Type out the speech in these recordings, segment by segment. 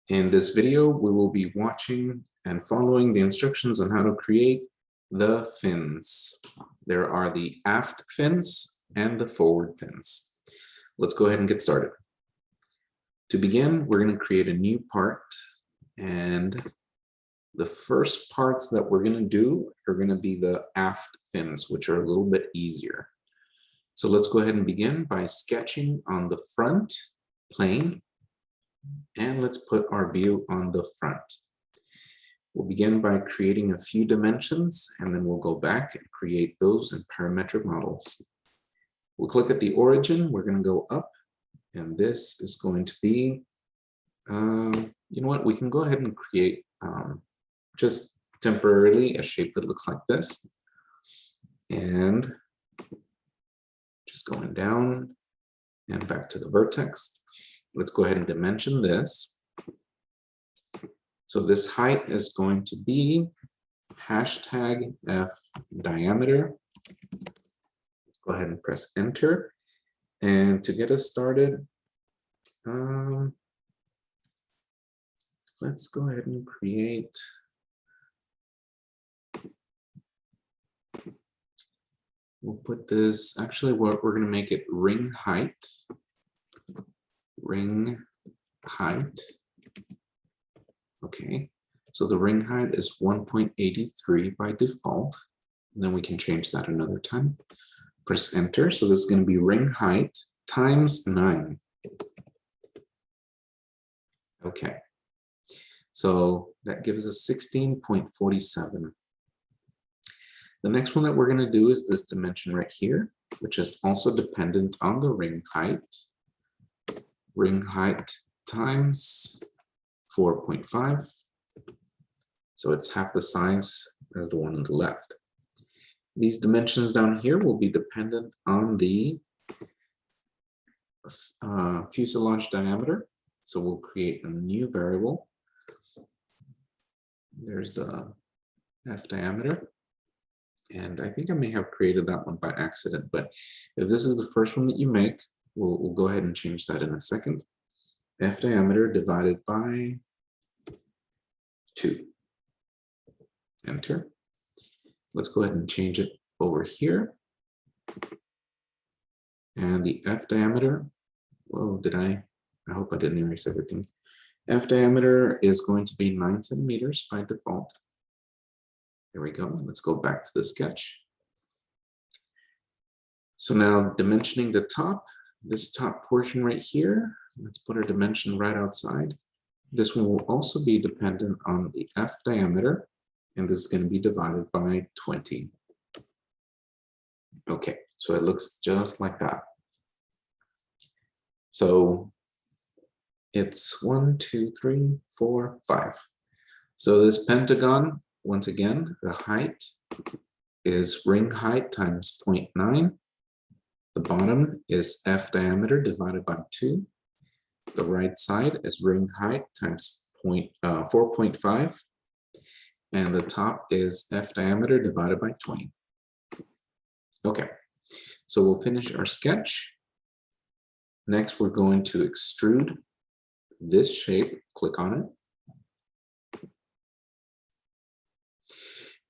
In this video, we will be watching and following the instructions on how to create the fins. There are the aft fins and the forward fins. Let's go ahead and get started. To begin, we're going to create a new part, and the first parts that we're going to do are going to be the aft fins, which are a little bit easier. So let's go ahead and begin by sketching on the front plane. And let's put our view on the front. We'll begin by creating a few dimensions, and then we'll go back and create those in parametric models. We'll click at the origin. We're going to go up, and this is going to be, you know what, we can go ahead and create just temporarily a shape that looks like this. And just going down and back to the vertex. Let's go ahead and dimension this. So this height is going to be hashtag F diameter. Let's go ahead and press enter. And to get us started, let's go ahead and create. We'll put this, actually we're going to make it ring height. Ring height. Okay, so the ring height is 1.83 by default. And then we can change that another time. Press enter. So this is going to be ring height times 9. Okay, so that gives us 16.47. The next one that we're going to do is this dimension right here, which is also dependent on the ring height. Ring height times 4.5. So it's half the size as the one on the left. These dimensions down here will be dependent on the fuselage diameter. So we'll create a new variable. There's the F diameter. And I think I may have created that one by accident, but if this is the first one that you make, we'll go ahead and change that in a second. F diameter divided by 2. Enter. Let's go ahead and change it over here. And the F diameter, whoa, I hope I didn't erase everything. F diameter is going to be 9 centimeters by default. There we go. Let's go back to the sketch. So now dimensioning the top, this top portion right here, let's put our dimension right outside. This one will also be dependent on the F diameter, and this is going to be divided by 20. Okay, so it looks just like that. So it's 1, 2, 3, 4, 5. So this pentagon, once again, the height is ring height times 0.9. The bottom is F diameter divided by 2. The right side is ring height times 4.5. And the top is F diameter divided by 20. Okay, so we'll finish our sketch. Next, we're going to extrude this shape. Click on it.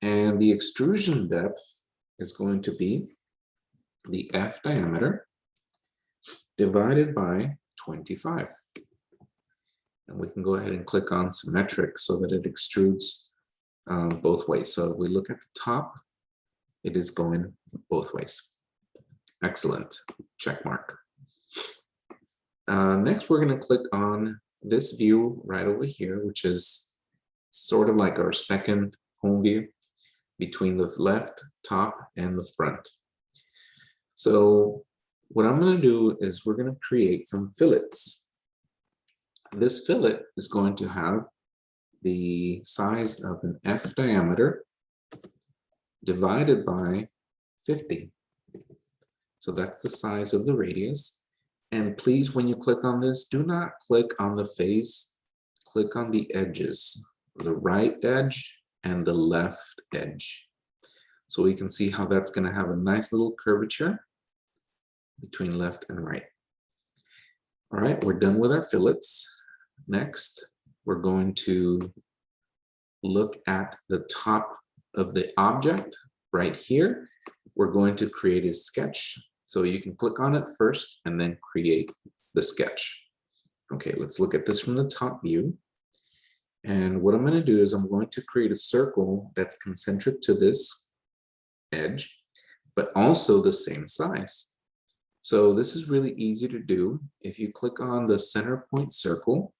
And the extrusion depth is going to be the F diameter divided by 25. And we can go ahead and click on symmetric so that it extrudes both ways. So if we look at the top, it is going both ways. Excellent. Check mark. Next, we're going to click on this view right over here, which is sort of like our second home view between the left, top, and the front. So what I'm going to do is we're going to create some fillets. This fillet is going to have the size of an F diameter divided by 50. So that's the size of the radius. And please, when you click on this, do not click on the face. Click on the edges, the right edge and the left edge. So we can see how that's going to have a nice little curvature between left and right. All right, we're done with our fillets. Next, we're going to look at the top of the object right here. We're going to create a sketch. So you can click on it first and then create the sketch. Okay, let's look at this from the top view. And what I'm going to do is I'm going to create a circle that's concentric to this edge, but also the same size. So this is really easy to do. If you click on the center point circle,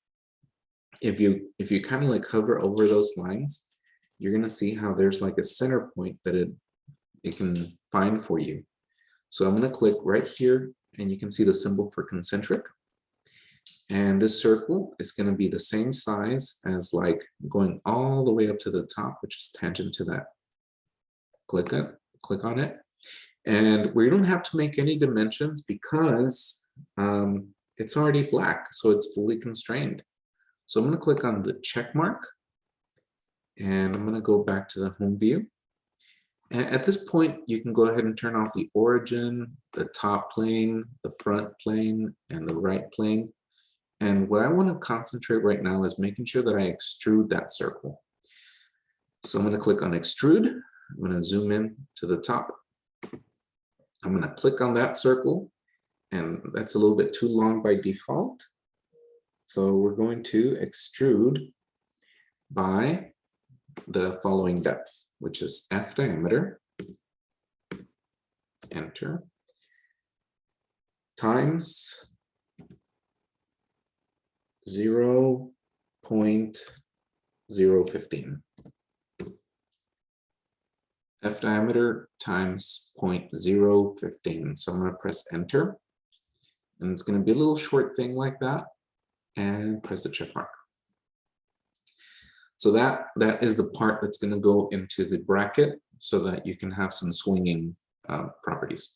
if you kind of like hover over those lines, you're going to see how there's like a center point that it can find for you. So I'm going to click right here and you can see the symbol for concentric. And this circle is going to be the same size as like going all the way up to the top, which is tangent to that. Click on it. And we don't have to make any dimensions because it's already black, so it's fully constrained. So I'm going to click on the check mark and I'm going to go back to the home view. And at this point, you can go ahead and turn off the origin, the top plane, the front plane, and the right plane. And what I want to concentrate right now is making sure that I extrude that circle. So I'm going to click on extrude. I'm going to zoom in to the top. I'm going to click on that circle, and that's a little bit too long by default. So we're going to extrude by the following depth, which is F diameter, enter, times 0.015. F diameter times 0.015. So I'm going to press enter, and it's going to be a little short thing like that, and press the check mark. So that is the part that's going to go into the bracket so that you can have some swinging properties.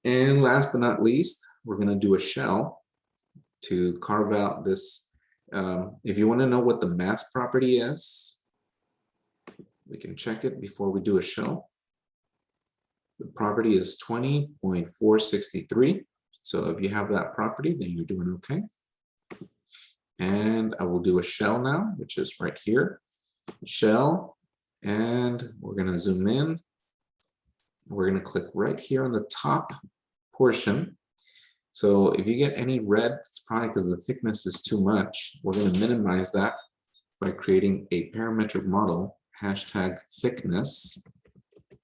And last but not least, we're going to do a shell to carve out this. If you want to know what the mass property is, we can check it before we do a shell. The property is 20.463. So if you have that property, then you're doing okay. And I will do a shell now, which is right here. Shell, and we're going to zoom in. We're going to click right here on the top portion. So if you get any red, it's probably because the thickness is too much. We're going to minimize that by creating a parametric model, hashtag thickness.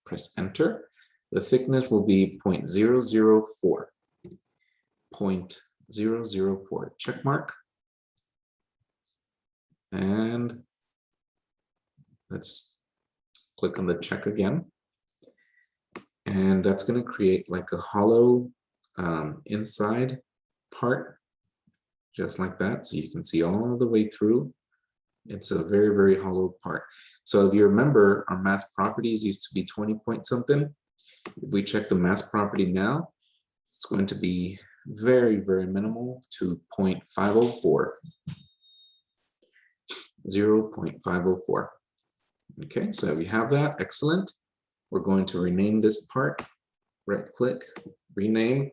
Press enter. The thickness will be 0.004. 0.004. Check mark. And let's click on the check again. And that's going to create like a hollow inside part, just like that. So you can see all the way through. It's a very, very hollow part. So if you remember, our mass properties used to be 20 point something. If we check the mass property now, it's going to be very, very minimal to 0.504. 0.504. Okay, so we have that. Excellent. We're going to rename this part. Right click, rename.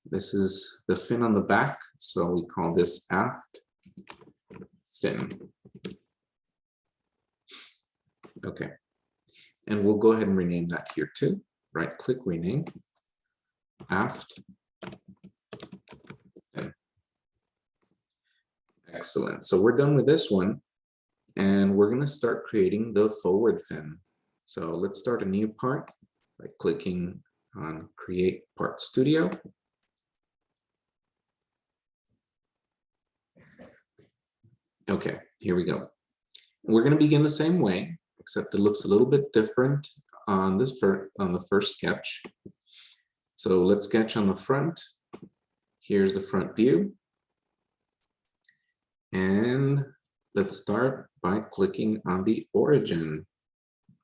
This is the fin on the back, so we call this aft fin. Okay, and we'll go ahead and rename that here too. Right click, rename, aft fin. Excellent. So we're done with this one. And we're going to start creating the forward fin. So let's start a new part by clicking on Create Part Studio. Okay, here we go. We're going to begin the same way, except it looks a little bit different on this on the first sketch. So let's sketch on the front. Here's the front view. And let's start by clicking on the origin.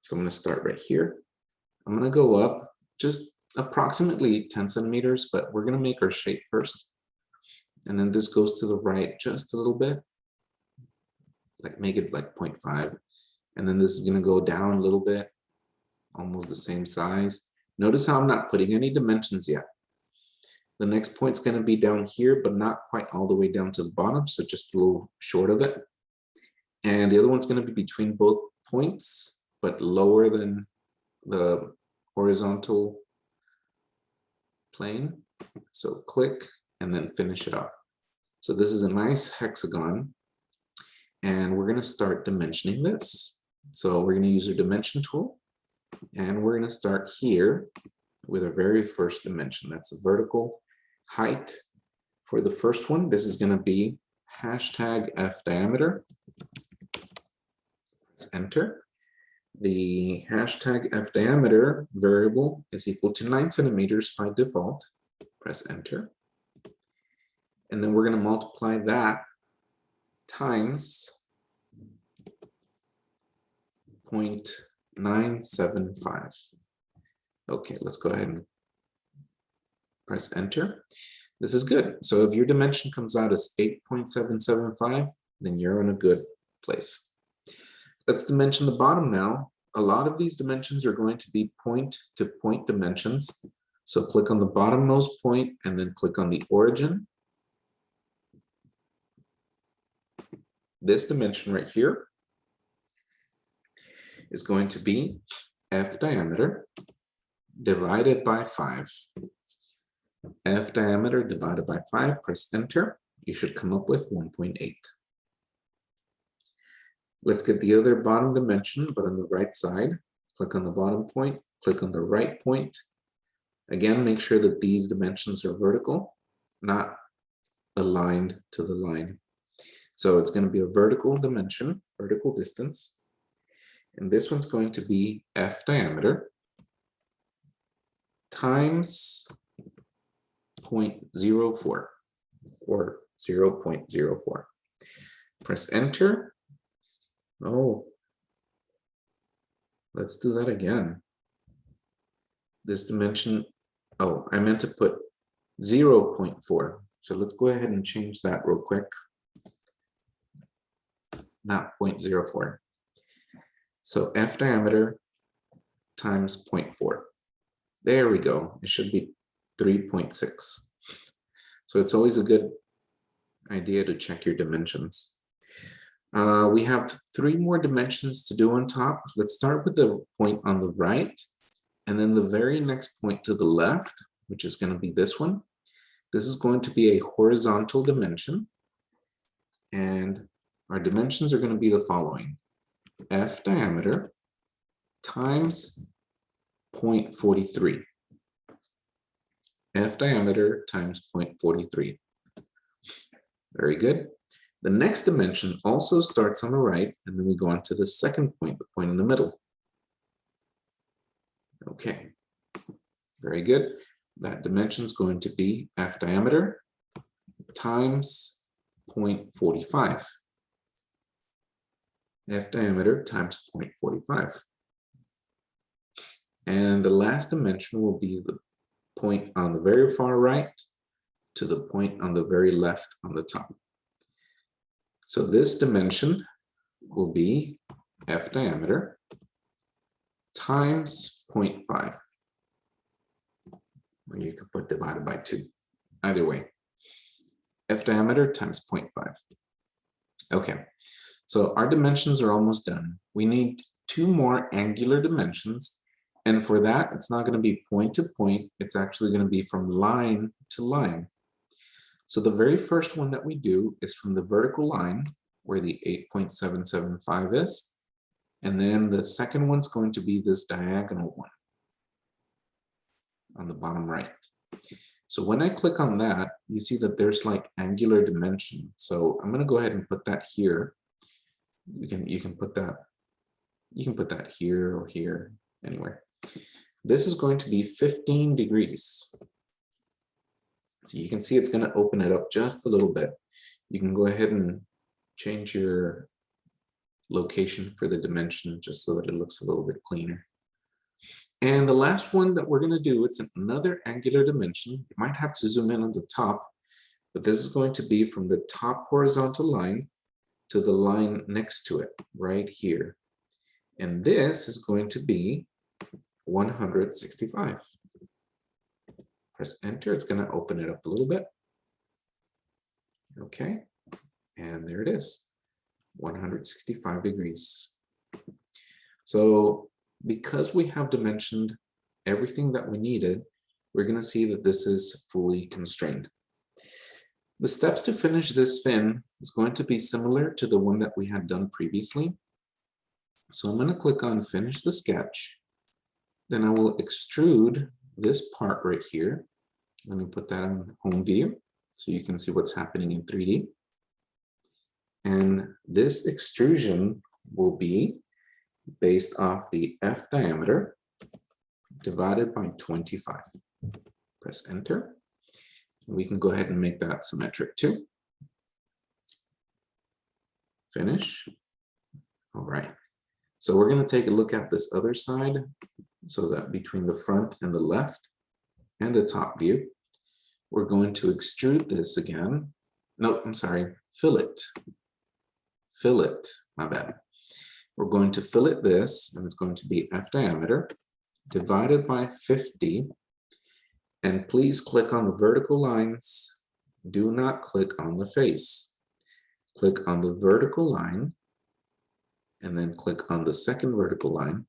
So I'm going to start right here. I'm going to go up just approximately 10 centimeters, but we're going to make our shape first. And then this goes to the right just a little bit, like make it like 0.5. And then this is going to go down a little bit, almost the same size. Notice how I'm not putting any dimensions yet. The next point's going to be down here, but not quite all the way down to the bottom, so just a little short of it. And the other one's going to be between both points, but lower than the horizontal plane. So click and then finish it off. So this is a nice hexagon, and we're going to start dimensioning this. So we're going to use our dimension tool, and we're going to start here with our very first dimension. That's a vertical height. For the first one, this is going to be hashtag F diameter. Let's enter. The hashtag F diameter variable is equal to 9 centimeters by default. Press enter. And then we're going to multiply that times 0.975. Okay, let's go ahead and press enter. This is good. So if your dimension comes out as 8.775, then you're in a good place. Let's dimension the bottom now. A lot of these dimensions are going to be point-to-point dimensions. So click on the bottommost point and then click on the origin. This dimension right here is going to be F diameter divided by 5. F diameter divided by 5, press enter. You should come up with 1.8. Let's get the other bottom dimension, but on the right side. Click on the bottom point, click on the right point. Again, make sure that these dimensions are vertical, not aligned to the line. So it's going to be a vertical dimension, vertical distance. And this one's going to be F diameter times 0.04 or 0.04. Press enter. Oh, let's do that again. This dimension, oh, I meant to put 0.4. So let's go ahead and change that real quick. Not 0.04. So F diameter times 0.4. There we go. It should be 3.6. So it's always a good idea to check your dimensions. We have 3 more dimensions to do on top. Let's start with the point on the right, and then the very next point to the left, which is going to be this one. This is going to be a horizontal dimension, and our dimensions are going to be the following: F diameter times 0.43. F diameter times 0.43. Very good. The next dimension also starts on the right, and then we go on to the second point, the point in the middle. Okay, very good. That dimension is going to be F diameter times 0.45. F diameter times 0.45. And the last dimension will be the point on the very far right to the point on the very left on the top. So this dimension will be F diameter times 0.5. Or you could put divided by 2. Either way. F diameter times 0.5. Okay, so our dimensions are almost done. We need 2 more angular dimensions. And for that, it's not going to be point to point. It's actually going to be from line to line. So the very first one that we do is from the vertical line, where the 8.775 is. And then the second one's going to be this diagonal one on the bottom right. So when I click on that, you see that there's like angular dimension. So I'm going to go ahead and put that here. You can put that here or here, anywhere. This is going to be 15 degrees. So you can see it's going to open it up just a little bit. You can go ahead and change your location for the dimension just so that it looks a little bit cleaner. And the last one that we're going to do, it's another angular dimension. You might have to zoom in on the top, but this is going to be from the top horizontal line to the line next to it, right here. And this is going to be 165. Press enter. It's going to open it up a little bit. Okay, and there it is, 165 degrees. So because we have dimensioned everything that we needed, we're going to see that this is fully constrained. The steps to finish this fin is going to be similar to the one that we had done previously. So I'm going to click on finish the sketch. Then I will extrude this part right here. Let me put that on home view so you can see what's happening in 3D. And this extrusion will be based off the F diameter divided by 25. Press enter. We can go ahead and make that symmetric too. Finish. All right. So we're going to take a look at this other side, so that between the front and the left and the top view, we're going to extrude this again. No, I'm sorry, fillet. Fillet, my bad. We're going to fillet this, and it's going to be F diameter divided by 50. And please click on the vertical lines. Do not click on the face. Click on the vertical line, and then click on the second vertical line.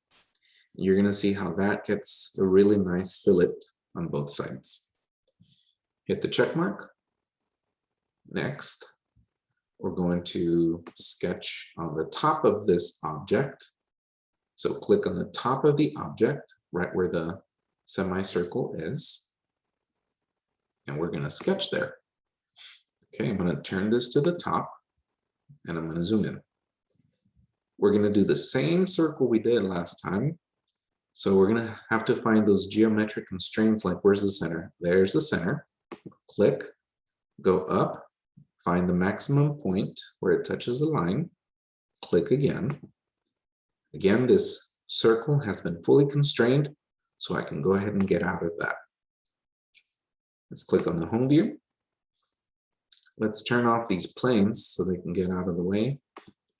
You're going to see how that gets a really nice fillet on both sides. Hit the check mark. Next, we're going to sketch on the top of this object. So click on the top of the object, right where the semicircle is. And we're going to sketch there. Okay, I'm going to turn this to the top, and I'm going to zoom in. We're going to do the same circle we did last time. So we're going to have to find those geometric constraints, like where's the center? There's the center. Click, go up, find the maximum point where it touches the line. Click again. Again, this circle has been fully constrained, so I can go ahead and get out of that. Let's click on the home view. Let's turn off these planes so they can get out of the way.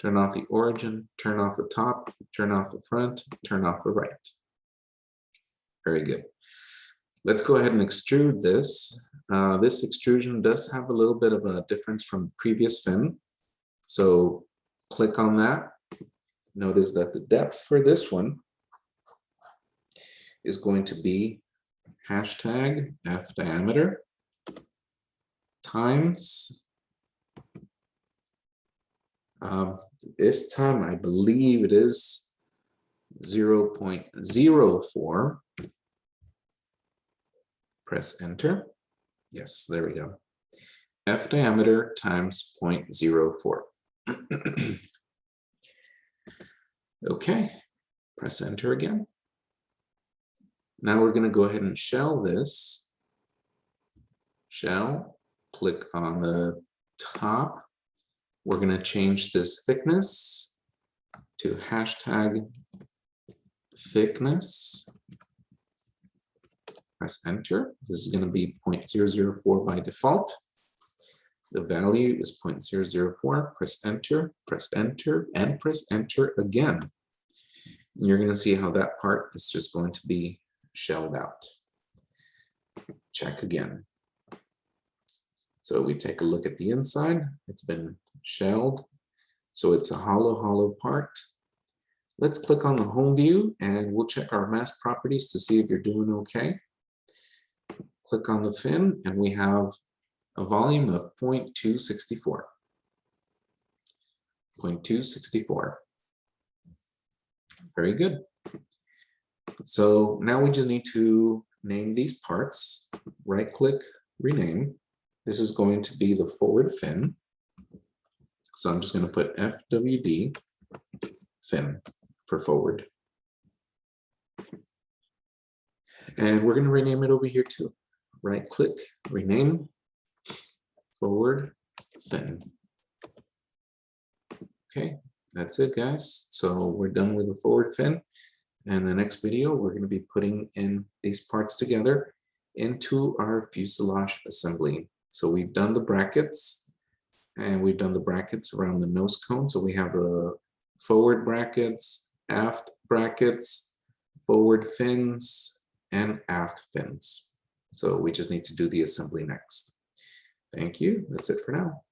Turn off the origin, turn off the top, turn off the front, turn off the right. Very good. Let's go ahead and extrude this. This extrusion does have a little bit of a difference from previous fin. So click on that. Notice that the depth for this one is going to be hashtag F diameter times, this time I believe it is 0.04. Press enter. Yes, there we go. F diameter times 0.04. Okay, press enter again. Now we're going to go ahead and shell this. Shell, click on the top. We're going to change this thickness to hashtag thickness. Press enter. This is going to be 0.004 by default. The value is 0.004. Press enter, and press enter again. And you're going to see how that part is just going to be shelled out. Check again. So we take a look at the inside. It's been shelled. So it's a hollow part. Let's click on the home view and we'll check our mask properties to see if you're doing okay. Click on the fin and we have a volume of 0.264. 0.264. Very good. So now we just need to name these parts. Right click, rename. This is going to be the forward fin. So I'm just going to put FWD fin for forward. And we're going to rename it over here too. Right click, rename, forward fin. Okay, that's it, guys. So we're done with the forward fin. And the next video, we're going to be putting in these parts together into our fuselage assembly. So we've done the brackets, and we've done the brackets around the nose cone. So we have the forward brackets, aft brackets, forward fins, and aft fins. So we just need to do the assembly next. Thank you. That's it for now.